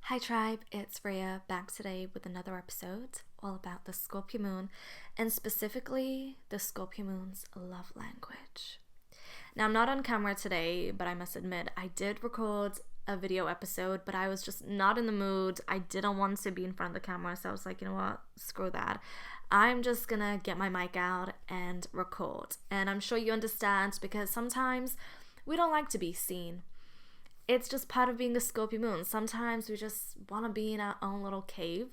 Hi tribe, it's Rhea back today with another episode all about the Scorpio Moon and specifically the Scorpio Moon's love language. Now I'm not on camera today, but I must admit I did record a video episode, but I was just not in the mood. I didn't want to be in front of the camera, so I was like, you know what, screw that. I'm just gonna get my mic out and record. And I'm sure you understand because sometimes we don't like to be seen. It's just part of being a Scorpio Moon. Sometimes we just want to be in our own little cave,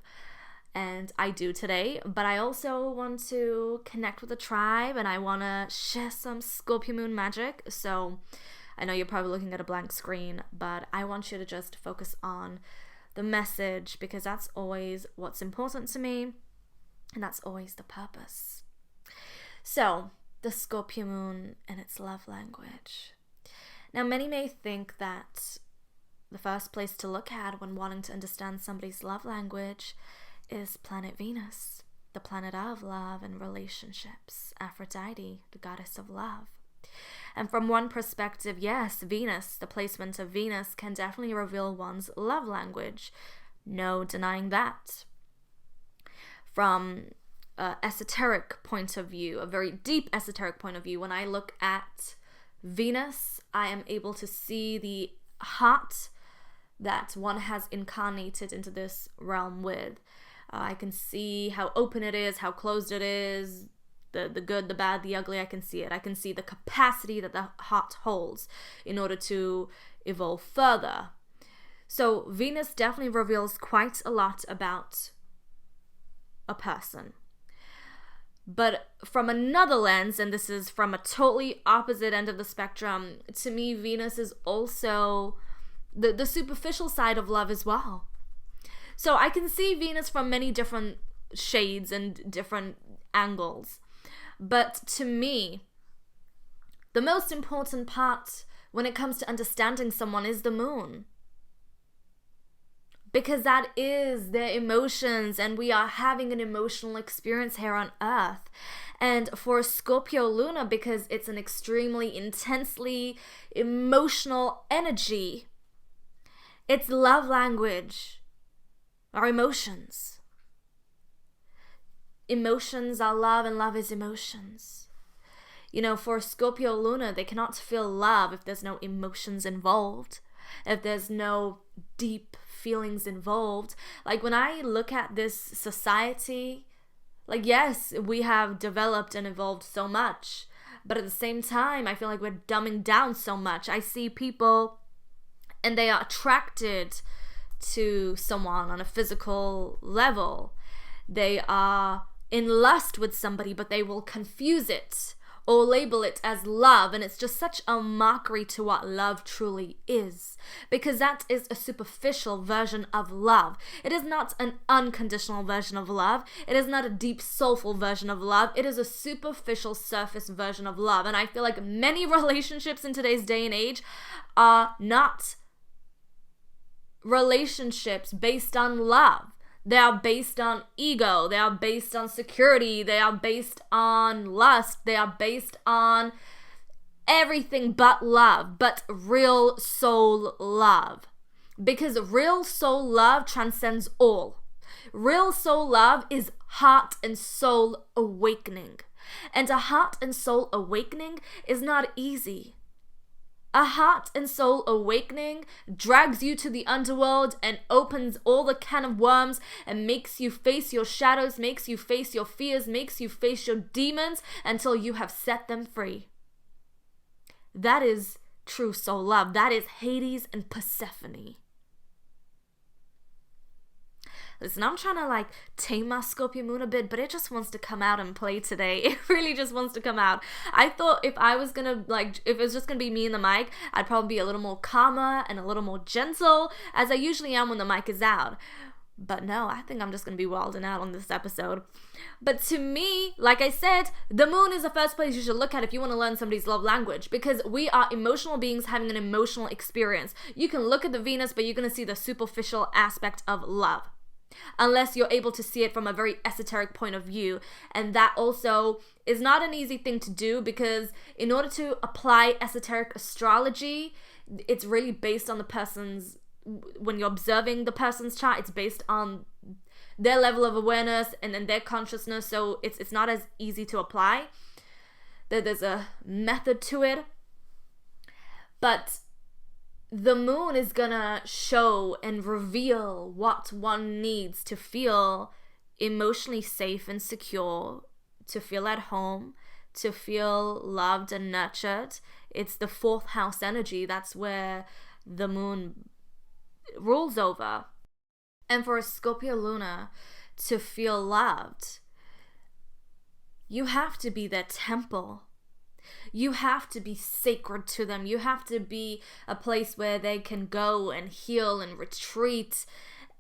and I do today, but I also want to connect with the tribe and I want to share some Scorpio Moon magic. So I know you're probably looking at a blank screen, but I want you to just focus on the message because that's always what's important to me and that's always the purpose. So, the Scorpio Moon and its love language. Now, many may think that the first place to look at when wanting to understand somebody's love language is planet Venus, the planet of love and relationships, Aphrodite, the goddess of love. And from one perspective, yes, Venus, the placement of Venus can definitely reveal one's love language. No denying that. From an esoteric point of view, a very deep esoteric point of view, when I look at Venus, I am able to see the heart that one has incarnated into this realm with. I can see how open it is, how closed it is, the good, the bad, the ugly. I can see it. I can see the capacity that the heart holds in order to evolve further. So Venus definitely reveals quite a lot about a person. But from another lens, and this is from a totally opposite end of the spectrum, to me, Venus is also the superficial side of love as well. So I can see Venus from many different shades and different angles. But to me, the most important part when it comes to understanding someone is the moon. Because that is their emotions, and we are having an emotional experience here on Earth. And for Scorpio Luna, because it's an extremely intensely emotional energy, its love language are emotions. Emotions are love, and love is emotions. You know, for Scorpio Luna, they cannot feel love if there's no emotions involved, if there's no deep feelings involved. Like when I look at this society, like yes, we have developed and evolved so much, but at the same time I feel like we're dumbing down so much. I see people and they are attracted to someone on a physical level. They are in lust with somebody, but they will confuse it or label it as love, and it's just such a mockery to what love truly is, because that is a superficial version of love. It is not an unconditional version of love. It is not a deep, soulful version of love. It is a superficial, surface version of love, and I feel like many relationships in today's day and age are not relationships based on love. They are based on ego. They are based on security. They are based on lust. They are based on everything but love, but real soul love. Because real soul love transcends all. Real soul love is heart and soul awakening. And a heart and soul awakening is not easy. A heart and soul awakening drags you to the underworld and opens all the can of worms and makes you face your shadows, makes you face your fears, makes you face your demons until you have set them free. That is true soul love. That is Hades and Persephone. Listen, I'm trying to tame my Scorpio Moon a bit, but it just wants to come out and play today. It really just wants to come out. I thought if I was gonna if it was just gonna be me and the mic, I'd probably be a little more calmer and a little more gentle, as I usually am when the mic is out. But no, I think I'm just gonna be wilding out on this episode. But to me, like I said, the moon is the first place you should look at if you want to learn somebody's love language, because we are emotional beings having an emotional experience. You can look at the Venus, but you're gonna see the superficial aspect of love, unless you're able to see it from a very esoteric point of view. And that also is not an easy thing to do, because in order to apply esoteric astrology, it's really based on the person's when you're observing the person's chart, it's based on their level of awareness and then their consciousness. So it's not as easy to apply. There's a method to it. But the moon is gonna show and reveal what one needs to feel emotionally safe and secure, to feel at home, to feel loved and nurtured. It's the 4th house energy. That's where the moon rules over. And for a Scorpio Luna to feel loved, you have to be their temple. You have to be sacred to them. You have to be a place where they can go and heal and retreat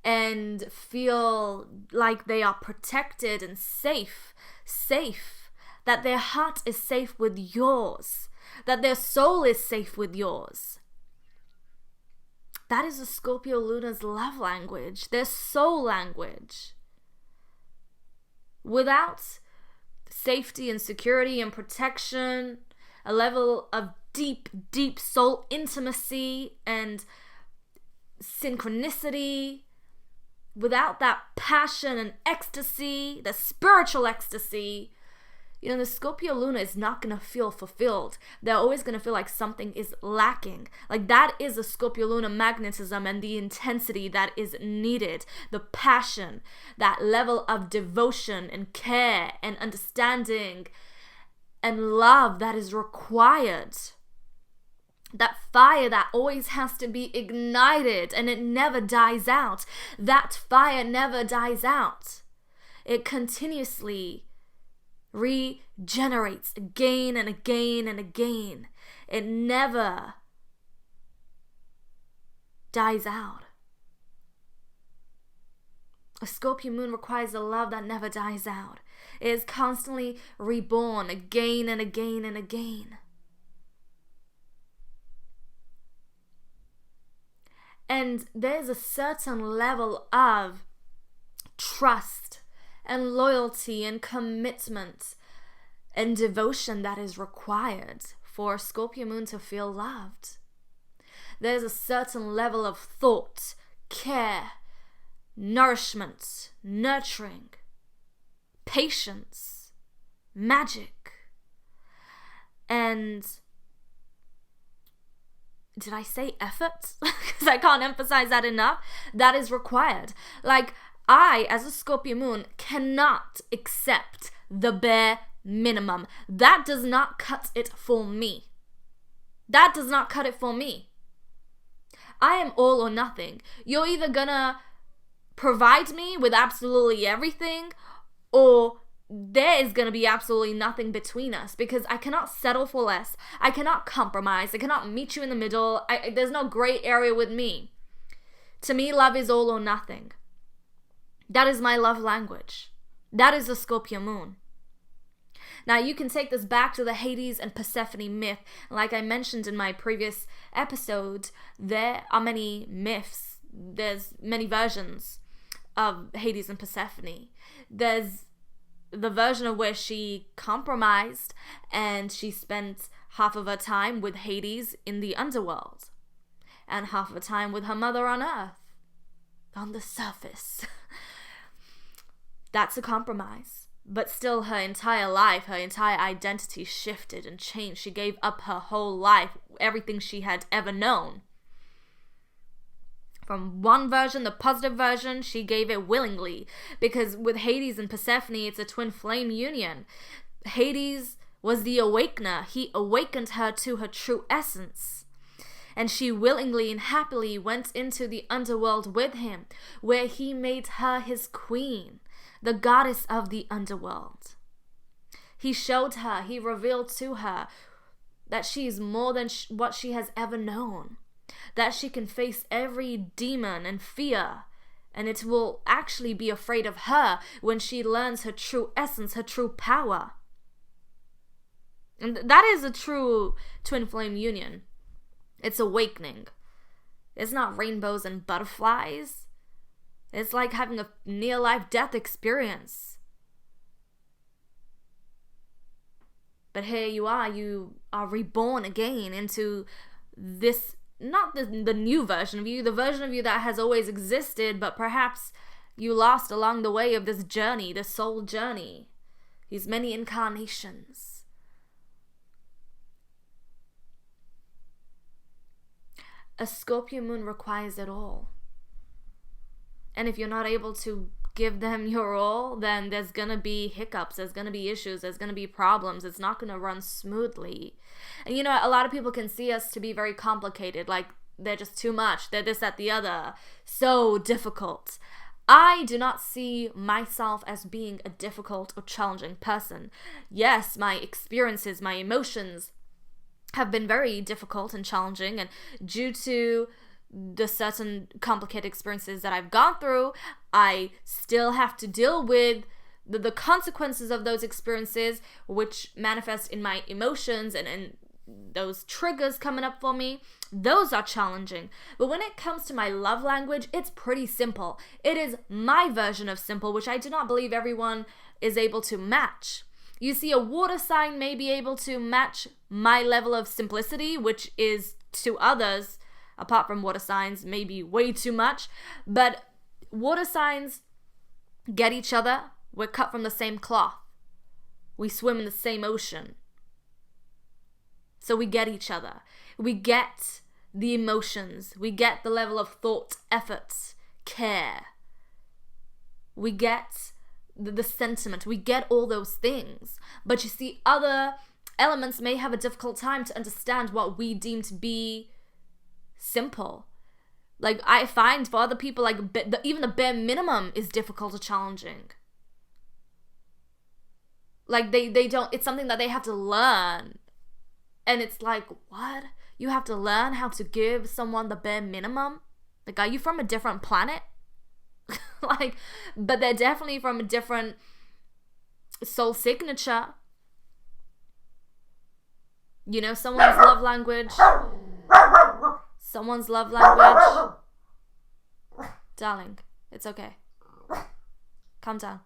and feel like they are protected and safe. That their heart is safe with yours. That their soul is safe with yours. That is a Scorpio Luna's love language, their soul language. Without safety and security and protection, a level of deep, deep soul intimacy and synchronicity, without that passion and ecstasy, the spiritual ecstasy, the Scorpio Luna is not going to feel fulfilled. They're always going to feel like something is lacking. Like that is a Scorpio Luna magnetism and the intensity that is needed. The passion, that level of devotion and care and understanding and love that is required. That fire that always has to be ignited and it never dies out. That fire never dies out. It continuously regenerates again and again and again. It never dies out. A Scorpio moon requires a love that never dies out. It is constantly reborn again and again and again. And there's a certain level of trust and loyalty and commitment and devotion that is required for a Scorpio moon to feel loved. There's a certain level of thought, care, nourishment, nurturing, patience, magic, and did I say effort? Because I can't emphasize that enough. That is required. Like, I, as a Scorpio moon, cannot accept the bare minimum. That does not cut it for me. That does not cut it for me. I am all or nothing. You're either gonna provide me with absolutely everything, or there is gonna be absolutely nothing between us, because I cannot settle for less. I cannot compromise. I cannot meet you in the middle. There's no gray area with me. To me, love is all or nothing. That is my love language. That is the Scorpio moon. Now, you can take this back to the Hades and Persephone myth. Like I mentioned in my previous episode, there are many myths. There's many versions of Hades and Persephone. There's the version of where she compromised and she spent half of her time with Hades in the underworld and half of her time with her mother on earth, on the surface. That's a compromise. But still, her entire life, her entire identity shifted and changed. She gave up her whole life, everything she had ever known. From one version, the positive version, she gave it willingly. Because with Hades and Persephone, it's a twin flame union. Hades was the awakener. He awakened her to her true essence. And she willingly and happily went into the underworld with him, where he made her his queen, the goddess of the underworld. He showed her, he revealed to her that she is more than what she has ever known. That she can face every demon and fear, and it will actually be afraid of her when she learns her true essence, her true power. And that is a true twin flame union. It's awakening. It's not rainbows and butterflies. It's like having a near-life death experience. But here you are reborn again into this not the new version of you, the version of you that has always existed, but perhaps you lost along the way of this journey, this soul journey, these many incarnations. A Scorpio moon requires it all. And if you're not able to give them your all, then there's going to be hiccups, there's going to be issues, there's going to be problems. It's not going to run smoothly. And you know, a lot of people can see us to be very complicated, like they're just too much, they're this, that, the other, so difficult. I do not see myself as being a difficult or challenging person. Yes, my experiences, my emotions have been very difficult and challenging, and due to the certain complicated experiences that I've gone through, I still have to deal with the consequences of those experiences, which manifest in my emotions and those triggers coming up for me. Those are challenging. But when it comes to my love language, it's pretty simple. It is my version of simple, which I do not believe everyone is able to match. You see, a water sign may be able to match my level of simplicity, which is to others, apart from water signs, maybe way too much. But water signs get each other. We're cut from the same cloth. We swim in the same ocean. So we get each other. We get the emotions. We get the level of thought, effort, care. We get the sentiment. We get all those things. But you see, other elements may have a difficult time to understand what we deem to be simple. Like, I find for other people, like, even the bare minimum is difficult or challenging. Like, they don't, it's something that they have to learn. And it's like, what? You have to learn how to give someone the bare minimum? Like, are you from a different planet? Like, but they're definitely from a different soul signature. You know, someone's love language. Darling, it's okay. Calm down.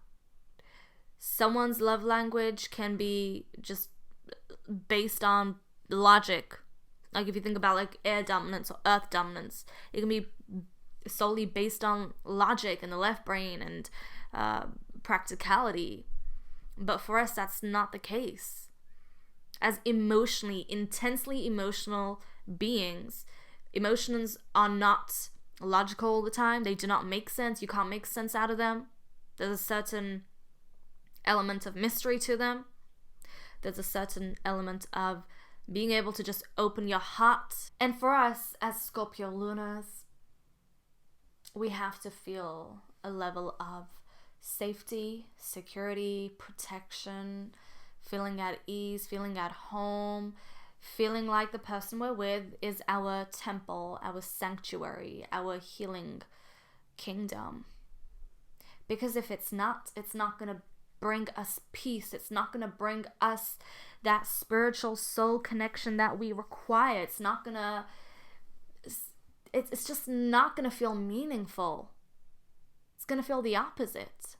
Someone's love language can be just based on logic. Like, if you think about like air dominance or earth dominance, it can be solely based on logic and the left brain and practicality. But for us, that's not the case. As intensely emotional beings, emotions are not logical all the time. They do not make sense. You can't make sense out of them. There's a certain element of mystery to them. There's a certain element of being able to just open your heart. And for us as Scorpio Lunars, we have to feel a level of safety, security, protection, feeling at ease, feeling at home, feeling like the person we're with is our temple, our sanctuary, our healing kingdom. Because if it's not going to bring us peace. It's not going to bring us that spiritual soul connection that we require. It's just not going to feel meaningful. It's going to feel the opposite.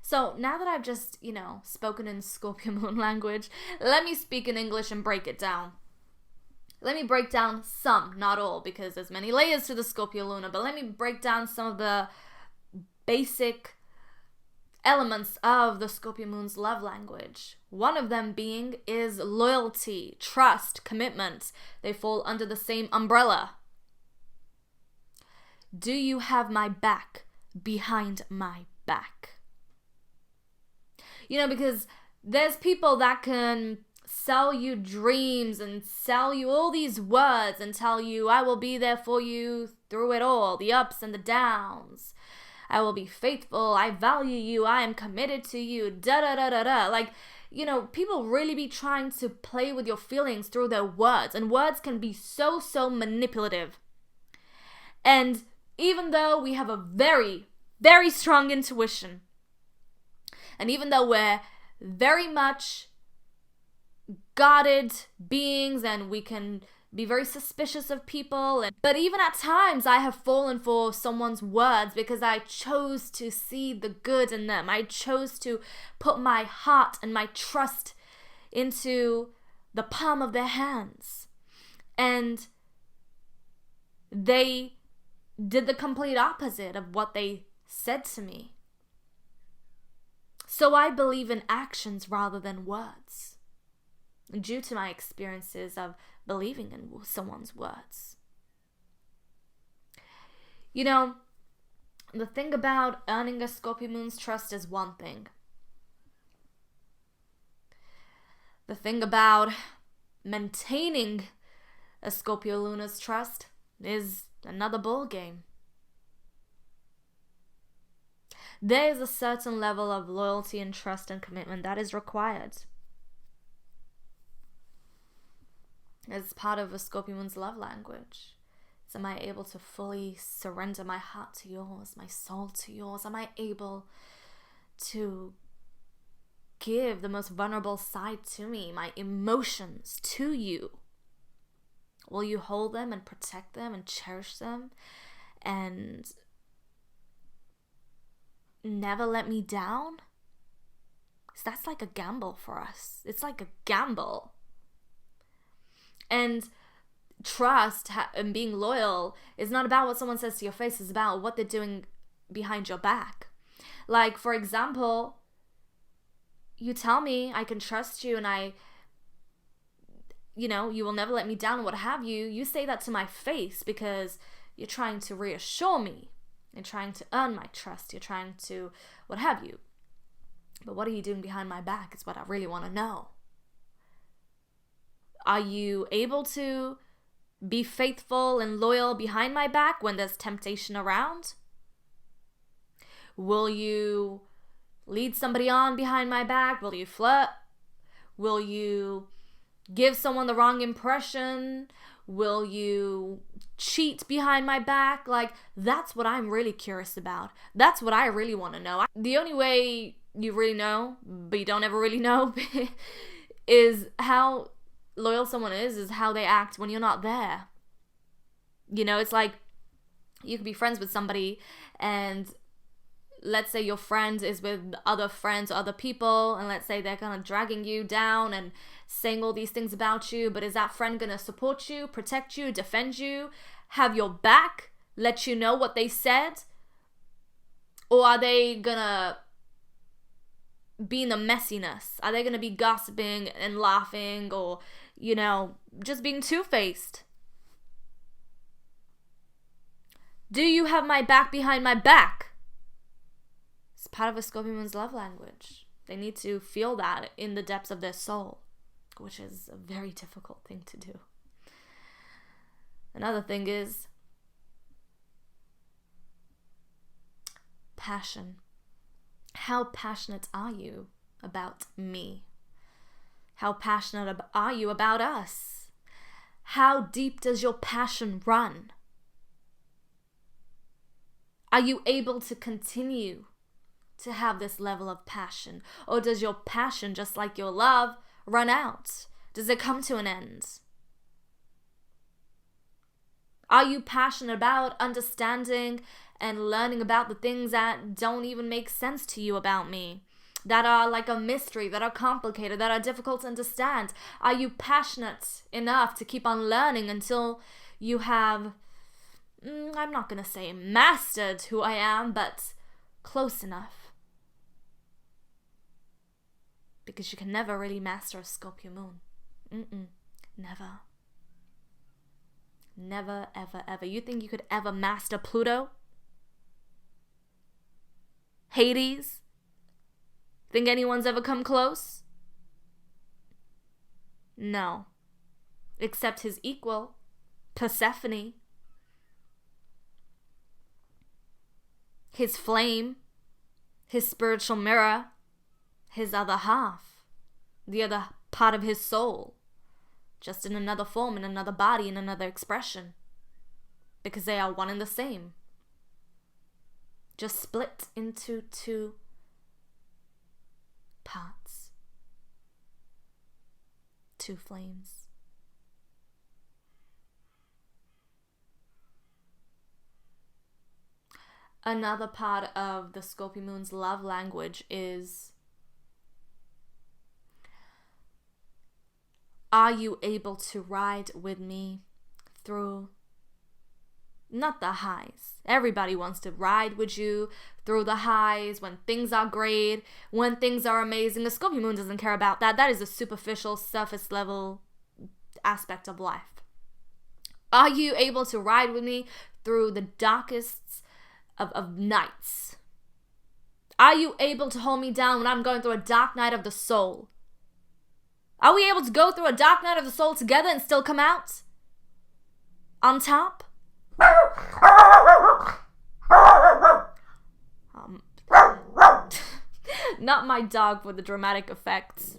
So now that I've just, spoken in Scorpio Moon language, let me speak in English and break it down. Let me break down some, not all, because there's many layers to the Scorpio Luna, but let me break down some of the basic elements of the Scorpio Moon's love language. One of them is loyalty, trust, commitment. They fall under the same umbrella. Do you have my back behind my back? Because there's people that can sell you dreams and sell you all these words and tell you, I will be there for you through it all, the ups and the downs. I will be faithful. I value you. I am committed to you. Da-da-da-da-da. Like, people really be trying to play with your feelings through their words. And words can be so, so manipulative. And even though we have a very, very strong intuition, and even though we're very much guarded beings and we can be very suspicious of people, but even at times I have fallen for someone's words because I chose to see the good in them. I chose to put my heart and my trust into the palm of their hands. And they did the complete opposite of what they said to me. So I believe in actions rather than words, due to my experiences of believing in someone's words. You know, the thing about earning a Scorpio Moon's trust is one thing. The thing about maintaining a Scorpio Luna's trust is another ball game. There is a certain level of loyalty and trust and commitment that is required as part of a Scorpio Moon's love language. So am I able to fully surrender my heart to yours, my soul to yours? Am I able to give the most vulnerable side to me, my emotions to you? Will you hold them and protect them and cherish them and never let me down? So that's like a gamble for us. It's like a gamble. And trust and being loyal is not about what someone says to your face. It's about what they're doing behind your back. Like, for example, you tell me I can trust you and you will never let me down, what have you. You say that to my face because you're trying to reassure me. You're trying to earn my trust. You're trying to what have you. But what are you doing behind my back is what I really want to know. Are you able to be faithful and loyal behind my back when there's temptation around? Will you lead somebody on behind my back? Will you flirt? Will you give someone the wrong impression? Will you cheat behind my back? Like, that's what I'm really curious about. That's what I really want to know. The only way you really know, but you don't ever really know, is how loyal someone is how they act when you're not there. You know, it's like you could be friends with somebody and let's say your friend is with other friends or other people, and let's say they're kind of dragging you down and saying all these things about you, but is that friend going to support you, protect you, defend you, have your back, let you know what they said? Or are they going to be in the messiness? Are they going to be gossiping and laughing or, just being two-faced? Do you have my back behind my back? It's part of a Scorpio Moon's love language. They need to feel that in the depths of their soul, which is a very difficult thing to do. Another thing is passion. How passionate are you about me? How passionate are you about us? How deep does your passion run? Are you able to continue to have this level of passion? Or does your passion, just like your love, run out? Does it come to an end? Are you passionate about understanding and learning about the things that don't even make sense to you about me? That are like a mystery, that are complicated, that are difficult to understand? Are you passionate enough to keep on learning until you have, I'm not going to say mastered who I am, but close enough? Because you can never really master a Scorpio Moon. Never. Never, ever, ever. You think you could ever master Pluto? Hades? Think anyone's ever come close? No. Except his equal, Persephone. His flame. His spiritual mirror. His other half. The other part of his soul. Just in another form, in another body, in another expression. Because they are one and the same. Just split into two parts. Two flames. Another part of the Scorpio Moon's love language is, Are you able to ride with me through, not the highs. Everybody wants to ride with you through the highs, when things are great, when things are amazing. The Scorpio Moon doesn't care about that. That is a superficial, surface level aspect of life. Are you able to ride with me through the darkest of nights? Are you able to hold me down when I'm going through a dark night of the soul? Are we able to go through a dark night of the soul together and still come out on top? Not my dog with the dramatic effects.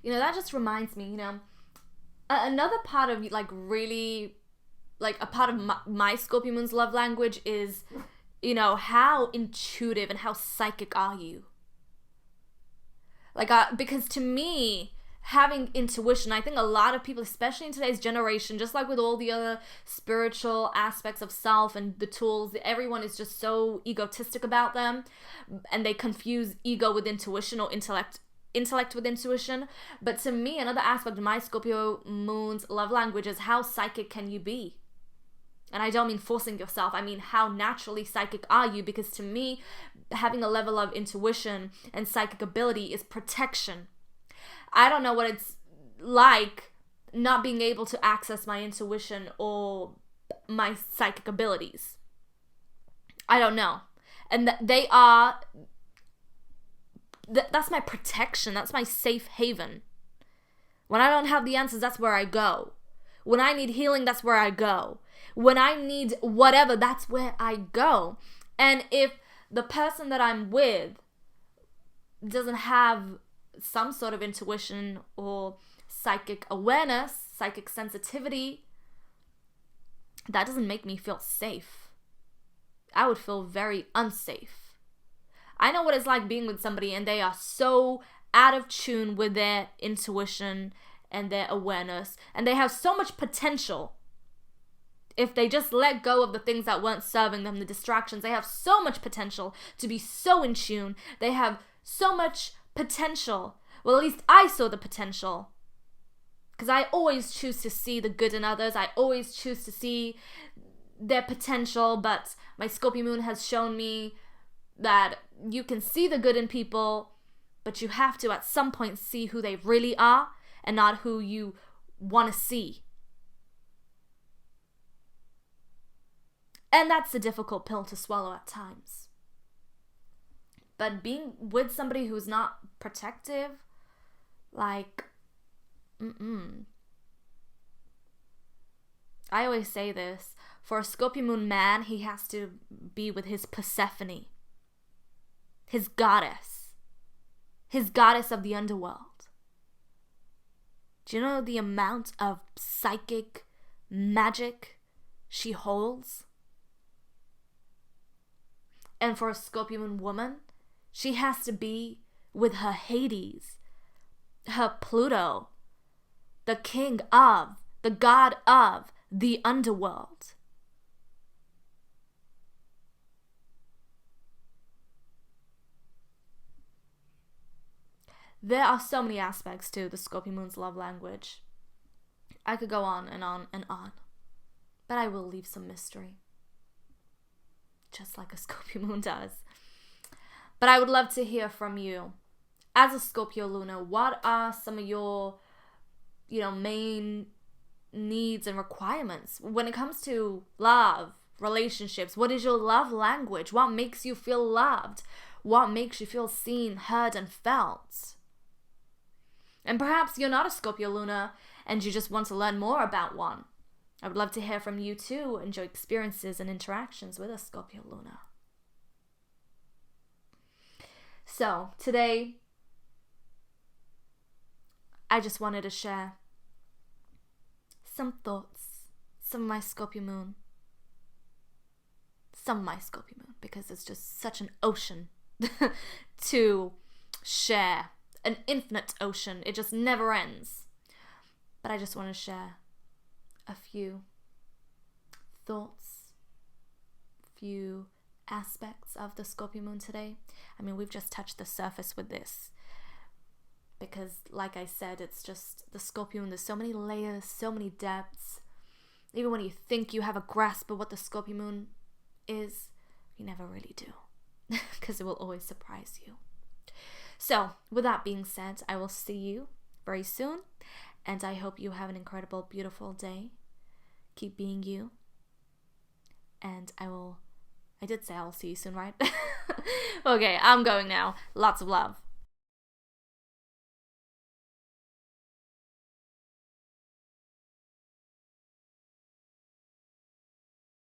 That just reminds me, another part of, really, a part of my Scorpio Moon's love language is, how intuitive and how psychic are you? Because to me, having intuition, I think a lot of people, especially in today's generation, just like with all the other spiritual aspects of self and the tools, everyone is just so egotistic about them, and they confuse ego with intuition, or intellect with intuition. But to me, another aspect of my Scorpio Moon's love language is how psychic can you be? And I don't mean forcing yourself. I mean, how naturally psychic are you? Because to me, having a level of intuition and psychic ability is protection. I don't know what it's like not being able to access my intuition or my psychic abilities. I don't know. And that's my protection. That's my safe haven. When I don't have the answers, that's where I go. When I need healing, that's where I go. When I need whatever, that's where I go. And if the person that I'm with doesn't have some sort of intuition or psychic awareness, psychic sensitivity, that doesn't make me feel safe. I would feel very unsafe. I know what it's like being with somebody and they are so out of tune with their intuition and their awareness, and they have so much potential. If they just let go of the things that weren't serving them, the distractions, they have so much potential to be so in tune. They have so much potential. Well, at least I saw the potential. Because I always choose to see the good in others. I always choose to see their potential. But my Scorpio Moon has shown me that you can see the good in people, but you have to at some point see who they really are and not who you want to see. And that's a difficult pill to swallow at times. But being with somebody who's not protective, I always say this. For a Scorpio Moon man, he has to be with his Persephone, his goddess of the underworld. Do you know the amount of psychic magic she holds? And for a Scorpio Moon woman, she has to be with her Hades, her Pluto, the king of, the god of the underworld. There are so many aspects to the Scorpio Moon's love language. I could go on and on and on, but I will leave some mystery, just like a Scorpio Moon does. But I would love to hear from you. As a Scorpio Luna, what are some of your, main needs and requirements when it comes to love, relationships? What is your love language? What makes you feel loved? What makes you feel seen, heard, and felt? And perhaps you're not a Scorpio Luna and you just want to learn more about one. I would love to hear from you too and your experiences and interactions with a Scorpio Luna. So, today, I just wanted to share some thoughts, some of my Scorpio Moon, because it's just such an ocean to share, an infinite ocean. It just never ends. But I just want to share a few thoughts, few aspects of the Scorpio Moon today. I mean, we've just touched the surface with this. because like I said, it's just the Scorpio Moon. There's so many layers, so many depths. Even when you think you have a grasp of what the Scorpio Moon is, you never really do, because it will always surprise you. So with that being said, I will see you very soon, and I hope you have an incredible, beautiful day. Keep being you, and I did say I will see you soon, right? Okay, I'm going now. Lots of love.